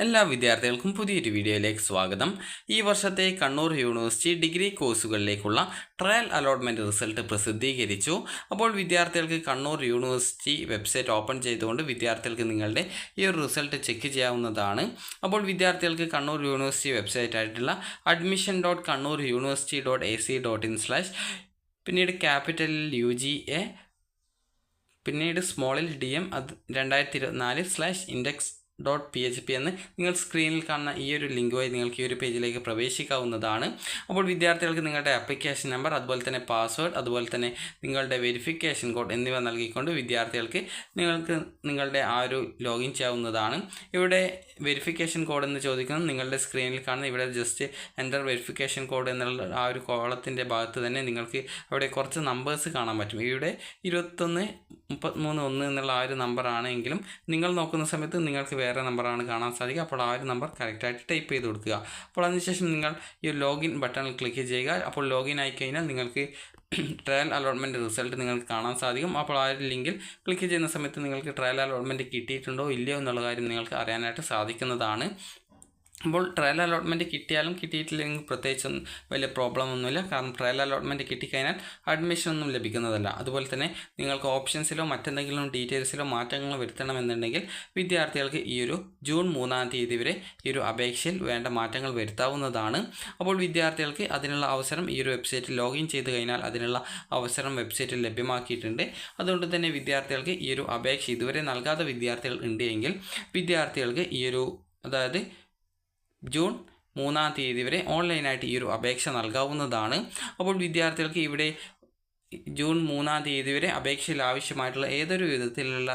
എല്ലാ വിദ്യാർത്ഥികൾക്കും പുതിയൊരു വീഡിയോയിലേക്ക് സ്വാഗതം. ഈ വർഷത്തെ കണ്ണൂർ യൂണിവേഴ്സിറ്റി ഡിഗ്രി കോഴ്സുകളിലേക്കുള്ള ട്രയൽ അലോട്ട്മെൻറ്റ് റിസൾട്ട് പ്രസിദ്ധീകരിച്ചു. അപ്പോൾ വിദ്യാർത്ഥികൾക്ക് കണ്ണൂർ യൂണിവേഴ്സിറ്റി വെബ്സൈറ്റ് ഓപ്പൺ ചെയ്തുകൊണ്ട് വിദ്യാർത്ഥികൾക്ക് നിങ്ങളുടെ ഈ ഒരു റിസൾട്ട് ചെക്ക് ചെയ്യാവുന്നതാണ്. അപ്പോൾ വിദ്യാർത്ഥികൾക്ക് കണ്ണൂർ യൂണിവേഴ്സിറ്റി വെബ്സൈറ്റ് ആയിട്ടുള്ള admission.kannuruniversity.ac.in/ പിന്നീട് ക്യാപിറ്റലിൽ UGA പിന്നീട് സ്മോളിൽ DM അത് 2024/index.php എന്ന് നിങ്ങൾ സ്ക്രീനിൽ കാണുന്ന ഈ ഒരു ലിങ്ക് വഴി നിങ്ങൾക്ക് ഈ ഒരു പേജിലേക്ക് പ്രവേശിക്കാവുന്നതാണ്. അപ്പോൾ വിദ്യാർത്ഥികൾക്ക് നിങ്ങളുടെ ആപ്ലിക്കേഷൻ നമ്പർ, അതുപോലെ തന്നെ പാസ്വേഡ്, അതുപോലെ തന്നെ നിങ്ങളുടെ വെരിഫിക്കേഷൻ കോഡ് എന്നിവ നൽകിക്കൊണ്ട് വിദ്യാർത്ഥികൾക്ക് നിങ്ങൾക്ക് നിങ്ങളുടെ ആ ഒരു ലോഗിൻ ചെയ്യാവുന്നതാണ്. ഇവിടെ വെരിഫിക്കേഷൻ കോഡ് എന്ന് ചോദിക്കുന്നത് നിങ്ങളുടെ സ്ക്രീനിൽ കാണുന്ന ഇവിടെ ജസ്റ്റ് എൻ്റർ വെരിഫിക്കേഷൻ കോഡ് എന്നുള്ള ആ ഒരു കോളത്തിൻ്റെ ഭാഗത്ത് തന്നെ നിങ്ങൾക്ക് അവിടെ കുറച്ച് നമ്പേഴ്സ് കാണാൻ പറ്റും. ഇവിടെ 2133 എന്നുള്ള ആ ഒരു നമ്പറാണ് എങ്കിലും നിങ്ങൾ നോക്കുന്ന സമയത്ത് നിങ്ങൾക്ക് വേറെ നമ്പറാണ് കാണാൻ സാധിക്കുക. അപ്പോൾ ആ ഒരു നമ്പർ കറക്റ്റായിട്ട് ടൈപ്പ് ചെയ്ത് കൊടുക്കുക. അപ്പോൾ അതിനുശേഷം നിങ്ങൾ ഈ ലോഗിൻ ബട്ടണിൽ ക്ലിക്ക് ചെയ്യുക. അപ്പോൾ ലോഗിൻ ആയിക്കഴിഞ്ഞാൽ നിങ്ങൾക്ക് ട്രയൽ അലോട്ട്മെൻറ്റ് റിസൾട്ട് നിങ്ങൾക്ക് കാണാൻ സാധിക്കും. അപ്പോൾ ആ ഒരു ലിങ്കിൽ ക്ലിക്ക് ചെയ്യുന്ന സമയത്ത് നിങ്ങൾക്ക് ട്രയൽ അലോട്ട്മെൻറ്റ് കിട്ടിയിട്ടുണ്ടോ ഇല്ലയോ എന്നുള്ള കാര്യം നിങ്ങൾക്ക് അറിയാനായിട്ട് സാധിക്കുന്നതാണ്. അപ്പോൾ ട്രയൽ അലോട്ട്മെൻറ്റ് കിട്ടിയാലും കിട്ടിയിട്ടില്ലെങ്കിൽ പ്രത്യേകിച്ചൊന്നും വലിയ പ്രോബ്ലം ഒന്നുമില്ല. കാരണം ട്രയൽ അലോട്ട്മെൻറ്റ് കിട്ടിക്കഴിഞ്ഞാൽ അഡ്മിഷനൊന്നും ലഭിക്കുന്നതല്ല. അതുപോലെ തന്നെ നിങ്ങൾക്ക് ഓപ്ഷൻസിലോ മറ്റെന്തെങ്കിലും ഡീറ്റെയിൽസിലോ മാറ്റങ്ങൾ വരുത്തണമെന്നുണ്ടെങ്കിൽ വിദ്യാർത്ഥികൾക്ക് ഈ ഒരു ജൂൺ 3-ാം തീയതി വരെ ഈ ഒരു അപേക്ഷയിൽ വേണ്ട മാറ്റങ്ങൾ വരുത്താവുന്നതാണ്. അപ്പോൾ വിദ്യാർത്ഥികൾക്ക് അതിനുള്ള അവസരം ഈ ഒരു വെബ്സൈറ്റിൽ ലോഗിൻ ചെയ്ത് കഴിഞ്ഞാൽ അതിനുള്ള അവസരം വെബ്സൈറ്റിൽ ലഭ്യമാക്കിയിട്ടുണ്ട്. അതുകൊണ്ട് തന്നെ വിദ്യാർത്ഥികൾക്ക് ഈ ഒരു അപേക്ഷ ഇതുവരെ നൽകാത്ത വിദ്യാർത്ഥികൾ ഉണ്ട് എങ്കിൽ വിദ്യാർത്ഥികൾക്ക് ഈ ഒരു അതായത് ജൂൺ 3-ാം തീയതി വരെ ഓൺലൈനായിട്ട് ഈ ഒരു അപേക്ഷ നൽകാവുന്നതാണ്. അപ്പോൾ വിദ്യാർത്ഥികൾക്ക് ഇവിടെ ജൂൺ 3-ാം തീയതി വരെ അപേക്ഷയിൽ ആവശ്യമായിട്ടുള്ള ഏതൊരു വിധത്തിലുള്ള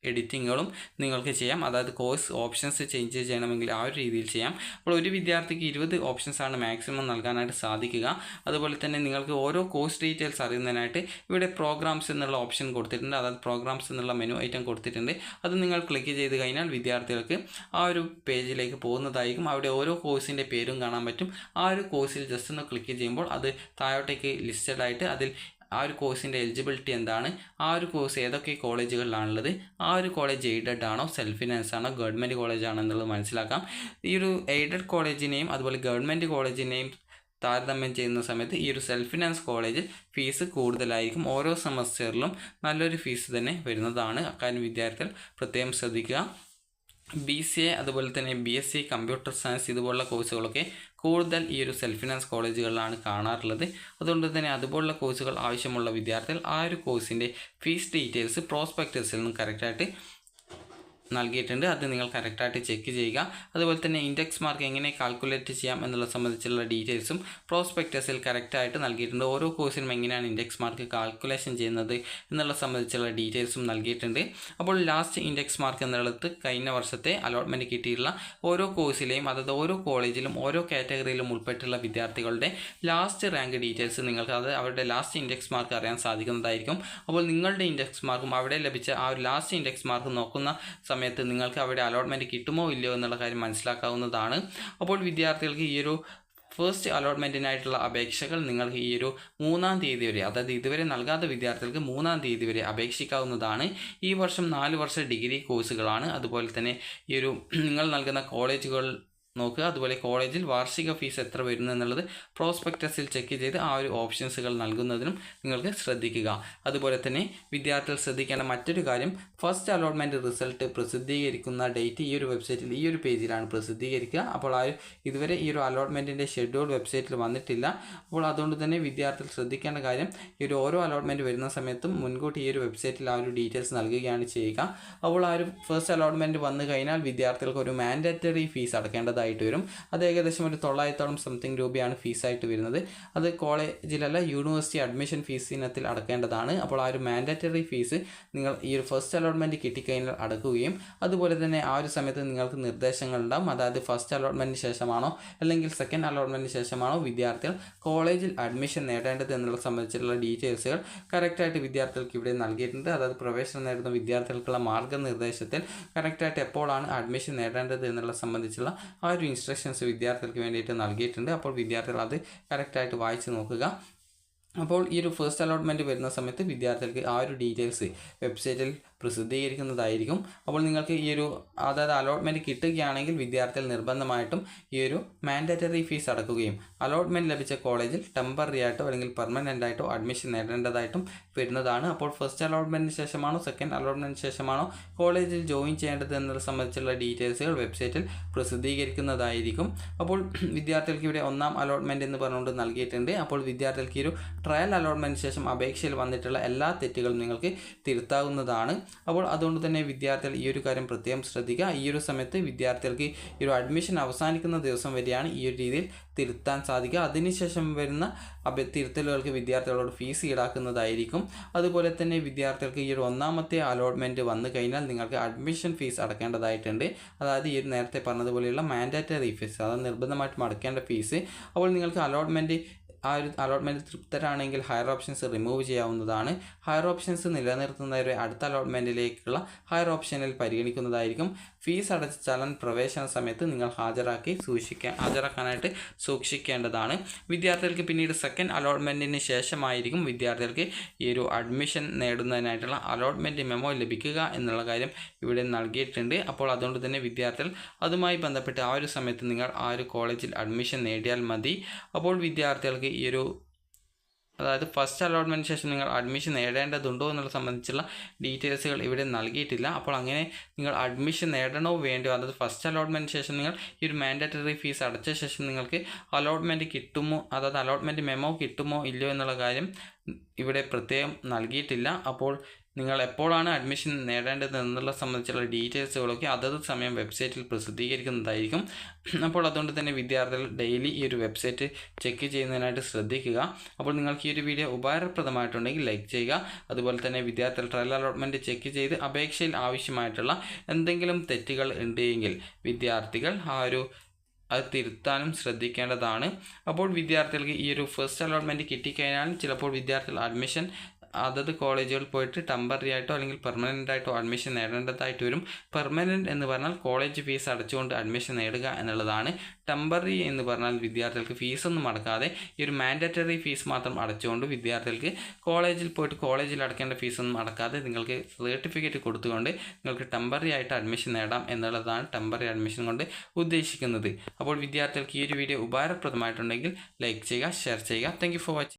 എഡിറ്റിങ്ങുകളും നിങ്ങൾക്ക് ചെയ്യാം. അതായത് കോഴ്സ് ഓപ്ഷൻസ് ചേഞ്ച് ചെയ്യണമെങ്കിൽ ആ ഒരു രീതിയിൽ ചെയ്യാം. അപ്പോൾ ഒരു വിദ്യാർത്ഥിക്ക് 20 ഓപ്ഷൻസാണ് മാക്സിമം നൽകാനായിട്ട് സാധിക്കുക. അതുപോലെ തന്നെ നിങ്ങൾക്ക് ഓരോ കോഴ്സ് ഡീറ്റെയിൽസ് അറിയുന്നതിനായിട്ട് ഇവിടെ പ്രോഗ്രാംസ് എന്നുള്ള ഓപ്ഷൻ കൊടുത്തിട്ടുണ്ട്. അതായത് പ്രോഗ്രാംസ് എന്നുള്ള മെനു ഐറ്റം കൊടുത്തിട്ടുണ്ട്. അത് നിങ്ങൾ ക്ലിക്ക് ചെയ്ത് കഴിഞ്ഞാൽ വിദ്യാർത്ഥികൾക്ക് ആ ഒരു പേജിലേക്ക് പോകുന്നതായിരിക്കും. അവിടെ ഓരോ കോഴ്സിൻ്റെ പേരും കാണാൻ പറ്റും. ആ ഒരു കോഴ്സിൽ ജസ്റ്റ് ഒന്ന് ക്ലിക്ക് ചെയ്യുമ്പോൾ അത് താഴോട്ടേക്ക് ലിസ്റ്റഡ് ആയിട്ട് അതിൽ ആ ഒരു കോഴ്സിൻ്റെ എലിജിബിലിറ്റി എന്താണ്, ആ ഒരു കോഴ്സ് ഏതൊക്കെ കോളേജുകളിലാണുള്ളത്, ആ ഒരു കോളേജ് എയ്ഡഡ് ആണോ സെൽഫ് ഫിനാൻസ് ആണോ ഗവൺമെൻറ് കോളേജ് ആണോ എന്നുള്ളത് മനസ്സിലാക്കാം. ഈ ഒരു എയ്ഡഡ് കോളേജിനെയും അതുപോലെ ഗവൺമെൻറ് കോളേജിനെയും താരതമ്യം ചെയ്യുന്ന സമയത്ത് ഈ ഒരു സെൽഫ് ഫിനാൻസ് കോളേജ് ഫീസ് കൂടുതലായിരിക്കും. ഓരോ സെമസ്റ്ററിലും നല്ലൊരു ഫീസ് തന്നെ വരുന്നതാണ്. അക്കാര്യം വിദ്യാർത്ഥികൾ പ്രത്യേകം ശ്രദ്ധിക്കുക. BCA അതുപോലെ തന്നെ BSc കമ്പ്യൂട്ടർ സയൻസ് ഇതുപോലുള്ള കോഴ്സുകളൊക്കെ കൂടുതൽ ഈ ഒരു സെൽഫ് ഫിനാൻസ് കോളേജുകളിലാണ് കാണാറുള്ളത്. അതുകൊണ്ട് തന്നെ അതുപോലുള്ള കോഴ്സുകൾ ആവശ്യമുള്ള വിദ്യാർത്ഥികൾ ആ ഒരു കോഴ്സിൻ്റെ ഫീസ് ഡീറ്റെയിൽസ് പ്രോസ്പെക്ടസിൽ നിന്നും കറക്റ്റായിട്ട് നൽകിയിട്ടുണ്ട്. അത് നിങ്ങൾ കറക്റ്റായിട്ട് ചെക്ക് ചെയ്യുക. അതുപോലെ തന്നെ ഇൻഡെക്സ് മാർക്ക് എങ്ങനെ കാൽക്കുലേറ്റ് ചെയ്യാം എന്നുള്ള സംബന്ധിച്ചുള്ള ഡീറ്റെയിൽസും പ്രോസ്പെക്ടസിൽ കറക്റ്റായിട്ട് നൽകിയിട്ടുണ്ട്. ഓരോ കോഴ്സിനും എങ്ങനെയാണ് ഇൻഡെക്സ് മാർക്ക് കാൽക്കുലേഷൻ ചെയ്യുന്നത് എന്നുള്ള സംബന്ധിച്ചുള്ള ഡീറ്റെയിൽസും നൽകിയിട്ടുണ്ട്. അപ്പോൾ ലാസ്റ്റ് ഇൻഡെക്സ് മാർക്ക് എന്നുള്ളത് കഴിഞ്ഞ വർഷത്തെ അലോട്ട്മെൻറ്റ് കിട്ടിയിട്ടുള്ള ഓരോ കോഴ്സിലെയും അതായത് ഓരോ കോളേജിലും ഓരോ കാറ്റഗറിയിലും ഉൾപ്പെട്ടുള്ള വിദ്യാർത്ഥികളുടെ ലാസ്റ്റ് റാങ്ക് ഡീറ്റെയിൽസ് നിങ്ങൾക്ക് അത് അവരുടെ ലാസ്റ്റ് ഇൻഡെക്സ് മാർക്ക് അറിയാൻ സാധിക്കുന്നതായിരിക്കും. അപ്പോൾ നിങ്ങളുടെ ഇൻഡെക്സ് മാർക്കും അവിടെ ലഭിച്ച ആ ഒരു ലാസ്റ്റ് ഇൻഡെക്സ് മാർക്ക് നോക്കുന്ന സമയത്ത് നിങ്ങൾക്ക് അവിടെ അലോട്ട്മെൻറ്റ് കിട്ടുമോ ഇല്ലയോ എന്നുള്ള കാര്യം മനസ്സിലാക്കാവുന്നതാണ്. അപ്പോൾ വിദ്യാർത്ഥികൾക്ക് ഈ ഒരു ഫസ്റ്റ് അലോട്ട്മെൻറ്റിനായിട്ടുള്ള അപേക്ഷകൾ നിങ്ങൾക്ക് ഈ ഒരു 3-ാം തീയതി വരെ, അതായത് ഇതുവരെ നൽകാത്ത വിദ്യാർത്ഥികൾക്ക് 3-ാം തീയതി വരെ അപേക്ഷിക്കാവുന്നതാണ്. ഈ വർഷം 4 വർഷ ഡിഗ്രി കോഴ്സുകളാണ്. അതുപോലെ തന്നെ ഈ ഒരു നിങ്ങൾ നൽകുന്ന കോളേജുകൾ നോക്കുക. അതുപോലെ കോളേജിൽ വാർഷിക ഫീസ് എത്ര വരുന്നു എന്നുള്ളത് പ്രോസ്പെക്ടസിൽ ചെക്ക് ചെയ്ത് ആ ഒരു ഓപ്ഷൻസുകൾ നൽകുന്നതിനും നിങ്ങൾക്ക് ശ്രദ്ധിക്കുക. അതുപോലെ തന്നെ വിദ്യാർത്ഥികൾ ശ്രദ്ധിക്കേണ്ട മറ്റൊരു കാര്യം, ഫസ്റ്റ് അലോട്ട്മെൻറ്റ് റിസൾട്ട് പ്രസിദ്ധീകരിക്കുന്ന ഡേറ്റ് ഈ ഒരു വെബ്സൈറ്റിൽ ഈ ഒരു പേജിലാണ് പ്രസിദ്ധീകരിക്കുക. അപ്പോൾ ഇതുവരെ ഈ ഒരു അലോട്ട്മെൻറ്റിൻ്റെ ഷെഡ്യൂൾ വെബ്സൈറ്റിൽ വന്നിട്ടില്ല. അപ്പോൾ അതുകൊണ്ട് തന്നെ വിദ്യാർത്ഥികൾ ശ്രദ്ധിക്കേണ്ട കാര്യം, ഈ ഒരു ഓരോ അലോട്ട്മെൻറ്റ് വരുന്ന സമയത്തും മുൻകൂട്ടി ഈ ഒരു വെബ്സൈറ്റിൽ ആ ഒരു ഡീറ്റെയിൽസ് നൽകുകയാണ് ചെയ്യുക. അപ്പോൾ ആ ഒരു ഫസ്റ്റ് അലോട്ട്മെൻറ്റ് വന്നു കഴിഞ്ഞാൽ വിദ്യാർത്ഥികൾക്ക് ഒരു മാൻഡേറ്ററി ഫീസ് അടക്കേണ്ടതായിട്ട് വരും. അത് ഏകദേശം ഒരു 900 സംതിങ് രൂപയാണ് ഫീസായിട്ട് വരുന്നത്. അത് കോളേജിലല്ല യൂണിവേഴ്സിറ്റി അഡ്മിഷൻ ഫീസ് ഇനത്തിൽ അടക്കേണ്ടതാണ്. അപ്പോൾ ആ ഒരു മാൻഡേറ്ററി ഫീസ് നിങ്ങൾ ഈ ഒരു ഫസ്റ്റ് അലോട്ട്മെൻറ്റ് കിട്ടിക്കഴിഞ്ഞാൽ അടക്കുകയും അതുപോലെ തന്നെ ആ ഒരു സമയത്ത് നിങ്ങൾക്ക് നിർദ്ദേശങ്ങൾ ഉണ്ടാകും. അതായത് ഫസ്റ്റ് അലോട്ട്മെൻറ്റിന് ശേഷമാണോ അല്ലെങ്കിൽ സെക്കൻഡ് അലോട്ട്മെൻറ്റിന് ശേഷമാണോ വിദ്യാർത്ഥികൾ കോളേജിൽ അഡ്മിഷൻ നേടേണ്ടത് എന്നുള്ള സംബന്ധിച്ചുള്ള ഡീറ്റെയിൽസുകൾ കറക്റ്റായിട്ട് വിദ്യാർത്ഥികൾക്ക് ഇവിടെ നൽകിയിട്ടുണ്ട്. അതായത് പ്രവേശനം നേടുന്ന വിദ്യാർത്ഥികൾക്കുള്ള മാർഗ്ഗനിർദ്ദേശത്തിൽ കറക്റ്റായിട്ട് എപ്പോഴാണ് അഡ്മിഷൻ നേടേണ്ടത് എന്നുള്ള സംബന്ധിച്ചുള്ള ആ ഒരു ഇൻസ്ട്രക്ഷൻസ് വിദ്യാർത്ഥികൾക്ക് വേണ്ടിയിട്ട് നൽകിയിട്ടുണ്ട്. അപ്പോൾ വിദ്യാർത്ഥികൾ അത് കറക്റ്റായിട്ട് വായിച്ച് നോക്കുക. അപ്പോൾ ഈ ഒരു ഫസ്റ്റ് അലോട്ട്മെൻറ്റ് വരുന്ന സമയത്ത് വിദ്യാർത്ഥികൾക്ക് ആ ഒരു ഡീറ്റെയിൽസ് വെബ്സൈറ്റിൽ പ്രസിദ്ധീകരിക്കുന്നതായിരിക്കും. അപ്പോൾ നിങ്ങൾക്ക് ഈ ഒരു അതായത് അലോട്ട്മെൻറ്റ് കിട്ടുകയാണെങ്കിൽ വിദ്യാർത്ഥികൾ നിർബന്ധമായിട്ടും ഈ ഒരു മാൻഡേറ്ററി ഫീസ് അടക്കുകയും അലോട്ട്മെൻറ്റ് ലഭിച്ച കോളേജിൽ ടെമ്പററി ആയിട്ടോ അല്ലെങ്കിൽ പെർമനൻ്റ് ആയിട്ടോ അഡ്മിഷൻ നേടേണ്ടതായിട്ടും വരുന്നതാണ്. അപ്പോൾ ഫസ്റ്റ് അലോട്ട്മെൻറ്റിന് ശേഷമാണോ സെക്കൻഡ് അലോട്ട്മെൻറ്റിന് ശേഷമാണോ കോളേജിൽ ജോയിൻ ചെയ്യേണ്ടത് എന്നത് സംബന്ധിച്ചുള്ള ഡീറ്റെയിൽസുകൾ വെബ്സൈറ്റിൽ പ്രസിദ്ധീകരിക്കുന്നതായിരിക്കും. അപ്പോൾ വിദ്യാർത്ഥികൾക്ക് ഇവിടെ ഒന്നാം അലോട്ട്മെൻറ്റ് എന്ന് പറഞ്ഞുകൊണ്ട് നൽകിയിട്ടുണ്ട്. അപ്പോൾ വിദ്യാർത്ഥികൾക്ക് ഈ ഒരു ട്രയൽ അലോട്ട്മെൻറ്റിന് ശേഷം അപേക്ഷയിൽ വന്നിട്ടുള്ള എല്ലാ തെറ്റുകളും നിങ്ങൾക്ക് തിരുത്താവുന്നതാണ്. അപ്പോൾ അതുകൊണ്ട് തന്നെ വിദ്യാർത്ഥികൾ ഈ ഒരു കാര്യം പ്രത്യേകം ശ്രദ്ധിക്കുക. ഈ ഒരു സമയത്ത് വിദ്യാർത്ഥികൾക്ക് ഈ ഒരു അഡ്മിഷൻ അവസാനിക്കുന്ന ദിവസം വരെയാണ് ഈ ഒരു രീതിയിൽ തിരുത്താൻ സാധിക്കുക. അതിനുശേഷം വരുന്ന തിരുത്തലുകൾക്ക് വിദ്യാർത്ഥികളോട് ഫീസ് ഈടാക്കുന്നതായിരിക്കും. അതുപോലെ തന്നെ വിദ്യാർത്ഥികൾക്ക് ഈ ഒരു ഒന്നാമത്തെ അലോട്ട്മെൻറ്റ് വന്നു കഴിഞ്ഞാൽ നിങ്ങൾക്ക് അഡ്മിഷൻ ഫീസ് അടക്കേണ്ടതായിട്ടുണ്ട്. അതായത് ഈ ഒരു നേരത്തെ പറഞ്ഞതുപോലെയുള്ള മാൻഡേറ്ററി ഫീസ്, അതായത് നിർബന്ധമായിട്ടും അടക്കേണ്ട ഫീസ്. അപ്പോൾ നിങ്ങൾക്ക് ആ ഒരു അലോട്ട്മെൻറ്റ് തൃപ്തരാണെങ്കിൽ ഹയർ ഓപ്ഷൻസ് റിമൂവ് ചെയ്യാവുന്നതാണ്. ഹയർ ഓപ്ഷൻസ് നിലനിർത്തുന്നവരെ അടുത്ത അലോട്ട്മെൻറ്റിലേക്കുള്ള ഹയർ ഓപ്ഷനിൽ പരിഗണിക്കുന്നതായിരിക്കും. ഫീസ് അടച്ച ചലൻ പ്രവേശന സമയത്ത് നിങ്ങൾ ഹാജരാക്കാനായിട്ട് സൂക്ഷിക്കേണ്ടതാണ്. വിദ്യാർത്ഥികൾക്ക് പിന്നീട് സെക്കൻഡ് അലോട്ട്മെൻറ്റിന് ശേഷമായിരിക്കും വിദ്യാർത്ഥികൾക്ക് ഈ ഒരു അഡ്മിഷൻ നേടുന്നതിനായിട്ടുള്ള അലോട്ട്മെൻറ്റ് മെമ്മോ ലഭിക്കുക എന്നുള്ള കാര്യം ഇവിടെ നൽകിയിട്ടുണ്ട്. അപ്പോൾ അതുകൊണ്ട് തന്നെ വിദ്യാർത്ഥികൾ അതുമായി ബന്ധപ്പെട്ട് ആ ഒരു സമയത്ത് നിങ്ങൾ ആ ഒരു കോളേജിൽ അഡ്മിഷൻ നേടിയാൽ മതി. അപ്പോൾ വിദ്യാർത്ഥികൾക്ക് ഈ ഒരു അതായത് ഫസ്റ്റ് അലോട്ട്മെൻറ്റിന് ശേഷം നിങ്ങൾ അഡ്മിഷൻ നേടേണ്ടതുണ്ടോ എന്നുള്ള സംബന്ധിച്ചുള്ള ഡീറ്റെയിൽസുകൾ ഇവിടെ നൽകിയിട്ടില്ല. അപ്പോൾ അങ്ങനെ നിങ്ങൾ അഡ്മിഷൻ നേടണോ വേണ്ടോ, അതായത് ഫസ്റ്റ് അലോട്ട്മെൻറ്റിന് ശേഷം നിങ്ങൾ ഈ ഒരു മാൻഡേറ്ററി ഫീസ് അടച്ച ശേഷം നിങ്ങൾക്ക് അലോട്ട്മെൻറ്റ് കിട്ടുമോ, അതായത് അലോട്ട്മെൻറ്റ് മെമ്മോ കിട്ടുമോ ഇല്ലയോ എന്നുള്ള കാര്യം ഇവിടെ പ്രത്യേകം നൽകിയിട്ടില്ല. അപ്പോൾ നിങ്ങൾ എപ്പോഴാണ് അഡ്മിഷൻ നേടേണ്ടത് എന്നുള്ള സംബന്ധിച്ചുള്ള ഡീറ്റെയിൽസുകളൊക്കെ അതത് സമയം വെബ്സൈറ്റിൽ പ്രസിദ്ധീകരിക്കുന്നതായിരിക്കും. അപ്പോൾ അതുകൊണ്ട് തന്നെ വിദ്യാർത്ഥികൾ ഡെയിലി ഈ ഒരു വെബ്സൈറ്റ് ചെക്ക് ചെയ്യുന്നതിനായിട്ട് ശ്രദ്ധിക്കുക. അപ്പോൾ നിങ്ങൾക്ക് ഈ ഒരു വീഡിയോ ഉപകാരപ്രദമായിട്ടുണ്ടെങ്കിൽ ലൈക്ക് ചെയ്യുക. അതുപോലെ തന്നെ വിദ്യാർത്ഥികൾ ട്രയൽ അലോട്ട്മെൻറ്റ് ചെക്ക് ചെയ്ത് അപേക്ഷയിൽ ആവശ്യമായിട്ടുള്ള എന്തെങ്കിലും തെറ്റുകൾ ഉണ്ടെങ്കിൽ വിദ്യാർത്ഥികൾ അത് തിരുത്താനും ശ്രദ്ധിക്കേണ്ടതാണ്. അപ്പോൾ വിദ്യാർത്ഥികൾക്ക് ഈ ഒരു ഫസ്റ്റ് അലോട്ട്മെൻറ്റ് കിട്ടിക്കഴിഞ്ഞാൽ ചിലപ്പോൾ വിദ്യാർത്ഥികൾ അഡ്മിഷൻ അതത് കോളേജുകളിൽ പോയിട്ട് ടെമ്പററി ആയിട്ടോ അല്ലെങ്കിൽ പെർമനൻ്റ് ആയിട്ടോ അഡ്മിഷൻ നേടേണ്ടതായിട്ട് വരും. പെർമനൻ്റ് എന്ന് പറഞ്ഞാൽ കോളേജ് ഫീസ് അടച്ചുകൊണ്ട് അഡ്മിഷൻ നേടുക എന്നുള്ളതാണ്. ടെമ്പററി എന്ന് പറഞ്ഞാൽ വിദ്യാർത്ഥികൾക്ക് ഫീസൊന്നും അടക്കാതെ ഈ ഒരു മാൻഡേറ്ററി ഫീസ് മാത്രം അടച്ചുകൊണ്ട് വിദ്യാർത്ഥികൾക്ക് കോളേജിൽ പോയിട്ട് കോളേജിൽ അടക്കേണ്ട ഫീസൊന്നും അടക്കാതെ നിങ്ങൾക്ക് സർട്ടിഫിക്കറ്റ് കൊടുത്തുകൊണ്ട് നിങ്ങൾക്ക് ടെമ്പററി ആയിട്ട് അഡ്മിഷൻ നേടാം എന്നുള്ളതാണ് ടെമ്പററി അഡ്മിഷൻ കൊണ്ട് ഉദ്ദേശിക്കുന്നത്. അപ്പോൾ വിദ്യാർത്ഥികൾക്ക് ഈ ഒരു വീഡിയോ ഉപകാരപ്രദമായിട്ടുണ്ടെങ്കിൽ ലൈക്ക് ചെയ്യുക, ഷെയർ ചെയ്യുക. Thank you for watching.